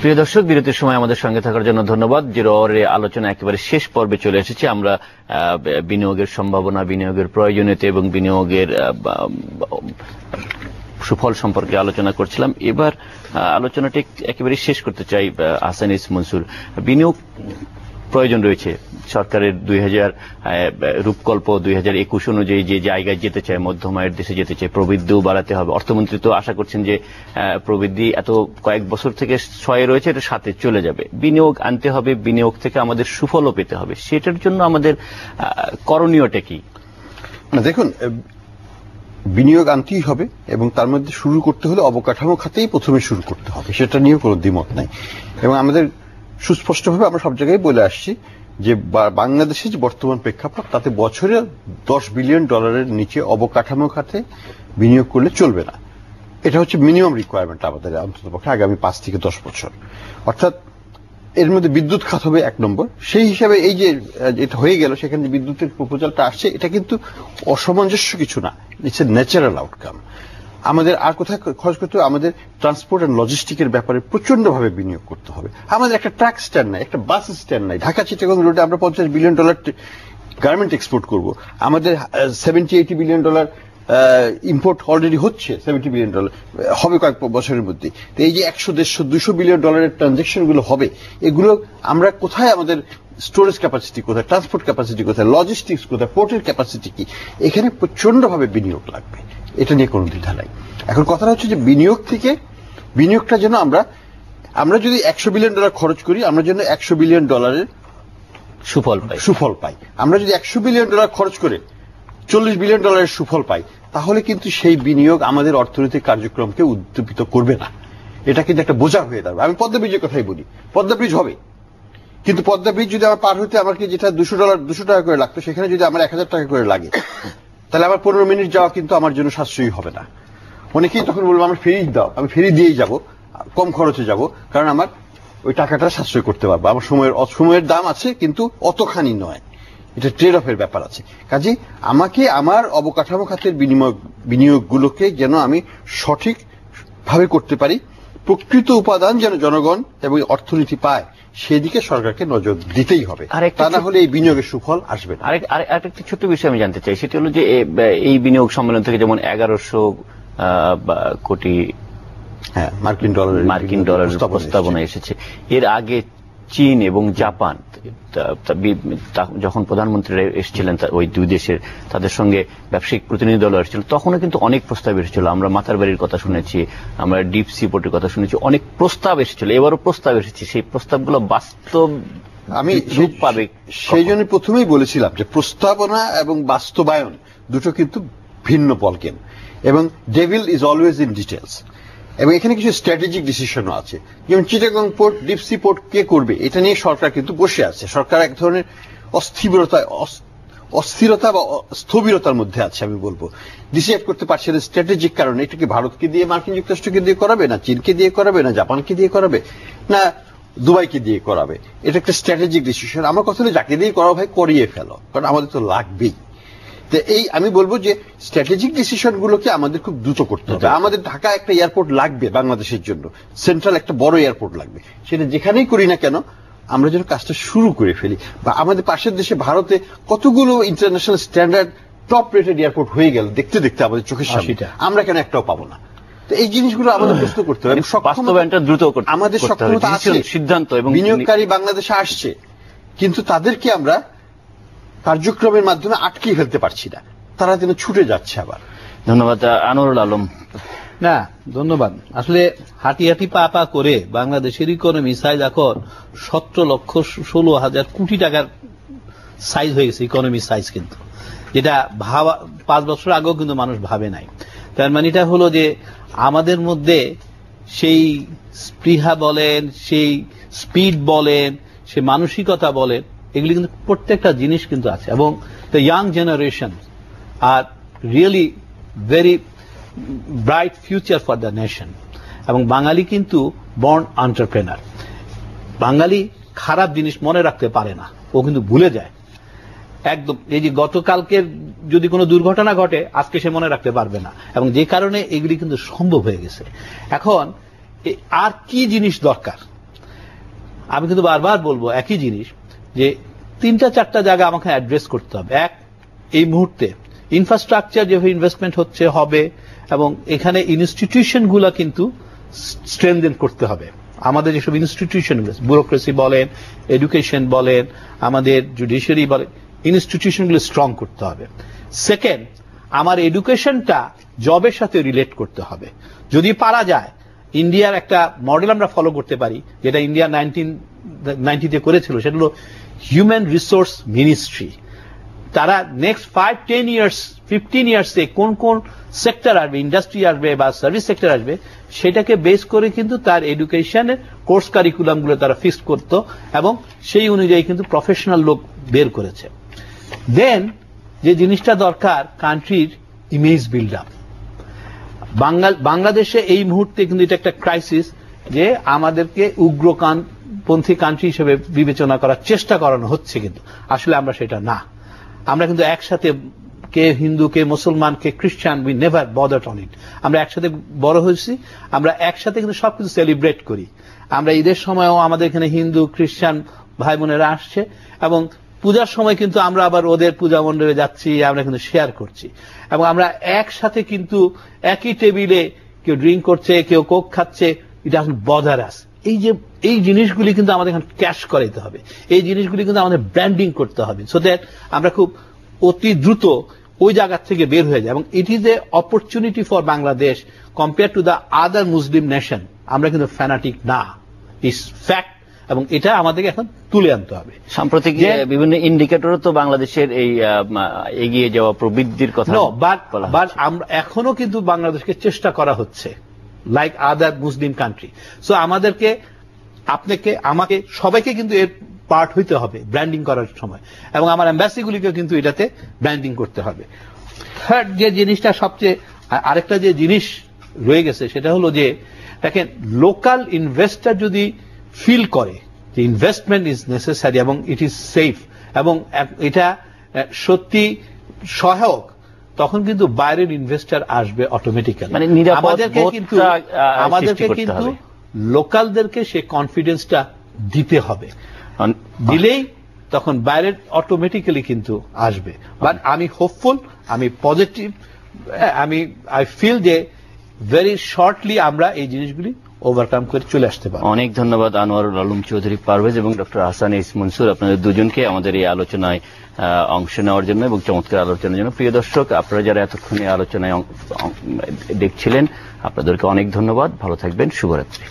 প্রিয় দর্শক, বিরতির সময় আমাদের সঙ্গে থাকার জন্য ধন্যবাদ। জিরো আওয়ারের আলোচনা একেবারে শেষ পর্বে চলে এসেছি। আমরা বিনিয়োগের সম্ভাবনা, বিনিয়োগের প্রয়োজনীয়তা এবং বিনিয়োগের সুফল সম্পর্কে আলোচনা করছিলাম। এবার আলোচনাটি একেবারে শেষ করতে চাই। আহসান ইস মনসুর, বিনিয়োগ প্রয়োজন রয়েছে। সরকারের 2000 রূপকল্প 2021 অনুযায়ী যে জায়গায় যেতে চায়, মধ্যম আয়ের দেশে যেতে চায়, প্রবৃদ্ধিও বাড়াতে হবে। অর্থমন্ত্রী তো আশা করছেন যে প্রবৃদ্ধি এত কয়েক বছর থেকে 6 রয়েছে, এটা 7 চলে যাবে। বিনিয়োগ আনতে হবে, বিনিয়োগ থেকে আমাদের সুফলও পেতে হবে। সেটার জন্য আমাদের করণীয়টা কি? দেখুন, বিনিয়োগ আনতেই হবে এবং তার মধ্যে শুরু করতে হলে অবকাঠামো খাতেই প্রথমে শুরু করতে হবে, সেটা নিয়ে কোনো দ্বিমত নাই। এবং আমাদের সুস্পষ্টভাবে আমরা সব জায়গায় বলে আসছি যে বাংলাদেশের যে বর্তমান প্রেক্ষাপট, তাতে বছরে $10 বিলিয়ন নিচে অবকাঠামো খাতে বিনিয়োগ করলে চলবে না। এটা হচ্ছে মিনিমাম রিকোয়ারমেন্ট আমাদের, অন্ততপক্ষে আগামী 5 থেকে 10 বছর। অর্থাৎ এর মধ্যে বিদ্যুৎ খাত হবে 1 নম্বর। সেই হিসাবে এই যে এটা হয়ে গেল, সেখানে যে বিদ্যুতের প্রপোজালটা আসছে, এটা কিন্তু অসামঞ্জস্য কিছু না, ইটস এ ন্যাচারাল আউটকাম। আমাদের আর কোথায় খরচ করতে হবে? আমাদের ট্রান্সপোর্ট এন্ড লজিস্টিকের ব্যাপারে প্রচন্ডভাবে বিনিয়োগ করতে হবে। আমাদের একটা ট্রাক স্ট্যান্ড নাই, একটা বাস স্ট্যান্ড নাই। ঢাকা চিটাগং রোডে আমরা $50 বিলিয়ন গার্মেন্ট এক্সপোর্ট করব। আমাদের $70-80 বিলিয়ন ইম্পোর্ট অলরেডি হচ্ছে, $70 বিলিয়ন হবে কয়েক বছরের মধ্যে। তো এই যে 100-150-200 বিলিয়ন ট্রানজাকশন গুলো হবে, এগুলো আমরা কোথায়, আমাদের স্টোরেজ ক্যাপাসিটি কোথায়, ট্রান্সপোর্ট ক্যাপাসিটি কোথায়, লজিস্টিক্স কোথায়, পোর্টের ক্যাপাসিটি কি, এখানে প্রচন্ডভাবে বিনিয়োগ লাগবে। এটা নিয়ে কোনো দ্বিধা নাই। এখন কথাটা হচ্ছে যে বিনিয়োগটা যেন আমরা যদি $100 বিলিয়ন খরচ করি, আমরা যেন $100 বিলিয়ন সুফল পাই। আমরা যদি $100 বিলিয়ন খরচ করে $40 বিলিয়ন সুফল পাই, তাহলে কিন্তু সেই বিনিয়োগ আমাদের অর্থনৈতিক কার্যক্রমকে উদ্দীপিত করবে না। এটা কিন্তু একটা বোঝা হয়ে দাঁড়াবে। আমি পদ্মা ব্রিজের কথাই বলি, পদ্মা ব্রিজ হবে, কিন্তু পদ্মা ব্রিজ যদি আমার পার হইতে আমাকে যেটা $200 টাকা করে লাগতো, সেখানে যদি আমার 1000 টাকা করে লাগে, তাহলে আমার 15 মিনিট যাওয়া কিন্তু আমার জন্য সাশ্রয়ী হবে না। অনেকেই তখন বলবো আমার ফেরি দাও, আমি ফেরি দিয়েই যাব, কম খরচে যাব, কারণ আমার ওই টাকাটা সাশ্রয় করতে পারবো। আমার সময়ের দাম আছে, কিন্তু অতখানি নয়। এটা ট্রেড অফের ব্যাপার আছে। কাজে আমাকে আমার অবকাঠামো খাতের বিনিয়োগগুলোকে যেন আমি সঠিকভাবে করতে পারি, প্রকৃত উপাদান যেন জনগণ এবং অর্থনীতি পায়, সেদিকে সরকারকে নজর দিতেই হবে। তা না হলে এই বিনিয়োগের সুফল আসবে না। আরেকটি ছোট্ট বিষয় আমি জানতে চাই, সেটি হলো যে এই বিনিয়োগ সম্মেলন থেকে যেমন 1100 কোটি মার্কিন ডলারের প্রস্তাবনা এসেছে। এর আগে চীন এবং জাপান, যখন প্রধানমন্ত্রীরা এসেছিলেন ওই দুই দেশের, তাদের সঙ্গে ব্যবসায়িক প্রতিনিধি দল এসেছিল, তখনও কিন্তু অনেক প্রস্তাব এসেছিল। আমরা মাথার বাড়ির কথা শুনেছি, আমরা ডিপ সি পোর্টের কথা শুনেছি, অনেক প্রস্তাব এসেছিল। এবারও প্রস্তাব এসেছে, সেই প্রস্তাবগুলো বাস্তব আমি রূপ পাবে। সেই জন্য প্রথমেই বলেছিলাম যে প্রস্তাবনা এবং বাস্তবায়ন দুটো কিন্তু ভিন্ন বলগেম, এবং devil is always in details. এবং এখানে কিছু স্ট্র্যাটেজিক ডিসিশনও আছে, যেমন Chittagong port, deep sea port কে করবে, এটা নিয়ে সরকার কিন্তু বসে আছে। সরকার এক ধরনের অস্থিরতা বা স্থবিরতার মধ্যে আছে, আমি বলবো। ডিসাইড করতে পারছে না স্ট্র্যাটেজিক কারণে, এটা কি ভারতকে দিয়ে, মার্কিন যুক্তরাষ্ট্রকে দিয়ে করাবে, না চীনকে দিয়ে করাবে, না জাপানকে দিয়ে করাবে, না দুবাইকে দিয়ে করাবে। এটা একটা স্ট্র্যাটেজিক ডিসিশন। আমার কথা হলো, যাকে দিয়ে করা ভাই করিয়ে ফেলো, কারণ আমাদের তো লাগবেই। তো এই আমি বলবো যে স্ট্র্যাটেজিক ডিসিশন গুলোকে আমাদের খুব দ্রুত করতে হবে। আমাদের ঢাকা একটা এয়ারপোর্ট লাগবে বাংলাদেশের জন্য, সেন্ট্রাল একটা বড় এয়ারপোর্ট লাগবে। সেটা যেখানেই করি না কেন, আমরা যেন কাজটা শুরু করে ফেলি। বা আমাদের পাশের দেশে ভারতে কতগুলো international standard top rated airport হয়ে গেল দেখতে দেখতে আমাদের চোখের সামনে, আমরা কেন একটাও পাবো না? তো এই জিনিসগুলো আমাদের প্রস্তুত করতে হবে। বাস্তবায়নটা দ্রুত আমাদের সক্ষমতা আছে, সিদ্ধান্ত এবং বিনিয়োগকারী বাংলাদেশে আসছে, কিন্তু তাদেরকে আমরা কার্যক্রমের মাধ্যমে আটকে ফেলতে পারছি না, তারা যেন ছুটে যাচ্ছে আবার। ধন্যবাদ। আনোয়ারুল আলম। না, ধন্যবাদ। আসলে হাঁটি হাঁটি পা পা করে বাংলাদেশের ইকোনমি সাইজ এখন 17,16,000 কোটি টাকার সাইজ হয়ে গেছে, ইকোনমি সাইজ। কিন্তু যেটা 5 বছর আগেও কিন্তু মানুষ ভাবে নাই। তার মানে এটা হলো যে আমাদের মধ্যে সেই স্পৃহা বলেন, সেই স্পিড বলেন, সেই মানসিকতা বলেন, এগুলি কিন্তু প্রত্যেকটা জিনিস কিন্তু আছে। এবং the young generation are really very bright future for the nation. এবং বাঙালি কিন্তু বর্ন এন্টারপ্রেনার। বাঙালি খারাপ জিনিস মনে রাখতে পারে না, ও কিন্তু ভুলে যায় একদম। এই যে গতকালকে যদি কোনো দুর্ঘটনা ঘটে, আজকে সে মনে রাখতে পারবে না, এবং যে কারণে এগুলি কিন্তু সম্ভব হয়ে গেছে। এখন আর কি জিনিস দরকার? আমি কিন্তু বারবার বলবো একই জিনিস, যে 3-4টা জায়গা আমাকে অ্যাড্রেস করতে হবে। এক, এই মুহূর্তে ইনফ্রাস্ট্রাকচার যেভাবে ইনভেস্টমেন্ট হবে, এবং এখানে ইনস্টিটিউশন গুলা কিন্তু স্ট্রেনথেন করতে হবে। আমাদের যেসব ইনস্টিটিউশন, ব্যুরোক্রেসি বলেন, এডুকেশন বলেন, আমাদের জুডিশিয়ারি বলেন, ইনস্টিটিউশনগুলো স্ট্রং করতে হবে। সেকেন্ড, আমার এডুকেশনটা জবের সাথে রিলেট করতে হবে। যদি পারা যায়, ইন্ডিয়ার একটা মডেল আমরা ফলো করতে পারি, যেটা ইন্ডিয়া 1990-তে করেছিল, সেটা হলো হিউম্যান রিসোর্স মিনিস্ট্রি। তারা নেক্সট 5-10 ইয়ার্স 15 ইয়ার্সে কোন কোন সেক্টর আসবে, ইন্ডাস্ট্রি আসবে বা সার্ভিস সেক্টর আসবে, সেটাকে বেস করে কিন্তু তার এডুকেশনের কোর্স কারিকুলামগুলো তারা ফিক্স করত, এবং সেই অনুযায়ী কিন্তু প্রফেশনাল লোক বের করেছে। দেন যে জিনিসটা দরকার, কান্ট্রির ইমেজ বিল্ড আপ। বাংলাদেশে এই মুহূর্তে কিন্তু এটা একটা ক্রাইসিস, যে আমাদেরকে উগ্রপন্থী কান্ট্রি হিসেবে বিবেচনা করার চেষ্টা করানো হচ্ছে, কিন্তু আসলে আমরা সেটা না। আমরা কিন্তু একসাথে, কে হিন্দু, কে মুসলমান, কে খ্রিস্টান, we never bothered on it. আমরা একসাথে বড় হয়েছি, আমরা একসাথে কিন্তু সবকিছু সেলিব্রেট করি। আমরা ঈদের সময়ও আমাদের এখানে হিন্দু খ্রিস্টান ভাই বোনেরা আসছে, এবং পূজার সময় কিন্তু আমরা আবার ওদের পূজা মণ্ডপে যাচ্ছি, আমরা কিন্তু শেয়ার করছি, এবং আমরা একসাথে কিন্তু একই টেবিলে কেউ ড্রিঙ্ক করছে, কেউ কোক খাচ্ছে, ইট ডাজন্ট বদার আস। এই জিনিসগুলি কিন্তু আমাদের এখানে ক্যাশ করাইতে হবে, এই জিনিসগুলি কিন্তু আমাদের ব্র্যান্ডিং করতে হবে, সো দ্যাট আমরা খুব অতি দ্রুত ওই জায়গা থেকে বের হয়ে যায়। এবং it is a opportunity for Bangladesh compare to the other Muslim nation. আমরা কিন্তু ফ্যানাটিক না, ইস ফ্যাক্ট, এবং এটা আমাদেরকে এখন তুলে আনতে হবে। সাম্প্রতিক বিভিন্ন ইন্ডিকেটরও তো বাংলাদেশের এই এগিয়ে যাওয়া প্রবৃদ্ধির কথা বাট আমরা এখনো কিন্তু বাংলাদেশকে চেষ্টা করা হচ্ছে, লাইক আদার মুসলিম কান্ট্রি। সো আমাদেরকে, আপনাকে, আমাকে, সবাইকে কিন্তু এর পার্ট হইতে হবে ব্র্যান্ডিং করার সময়, এবং আমার এম্বাসিগুলিকে কিন্তু এটাতে ব্র্যান্ডিং করতে হবে। থার্ড যে জিনিসটা সবচেয়ে, আরেকটা যে জিনিস রয়ে গেছে, সেটা হলো যে দেখেন, লোকাল ইনভেস্টর যদি ফিল করে যে ইনভেস্টমেন্ট ইজ নেসেসারি এবং ইট ইজ সেফ, এবং এটা সত্যি সহায়ক, তখন কিন্তু বাইরের ইনভেস্টর আসবে অটোমেটিক্যালি। মানে আমাদেরকে কিন্তু লোকালদেরকে সে কনফিডেন্সটা দিতে হবে, দিলেই তখন বাইরের অটোমেটিক্যালি কিন্তু আসবে। বাট আমি হোপফুল, আমি পজিটিভ, আই ফিল যে ভেরি শর্টলি আমরা এই জিনিসগুলি ওভারকাম করে চলে আসতে পারবো। অনেক ধন্যবাদ আনোয়ারুল আলম চৌধুরী পারভেজ এবং ডক্টর আহসান এইস মনসুর, আপনাদের দুজনকে আমাদের এই আলোচনায় অংশ নেওয়ার জন্য এবং চমৎকার আলোচনার জন্য। প্রিয় দর্শক, আপনারা যারা এতক্ষণ এই আলোচনায় দেখছিলেন, আপনাদেরকে অনেক ধন্যবাদ। ভালো থাকবেন, শুভরাত্রি।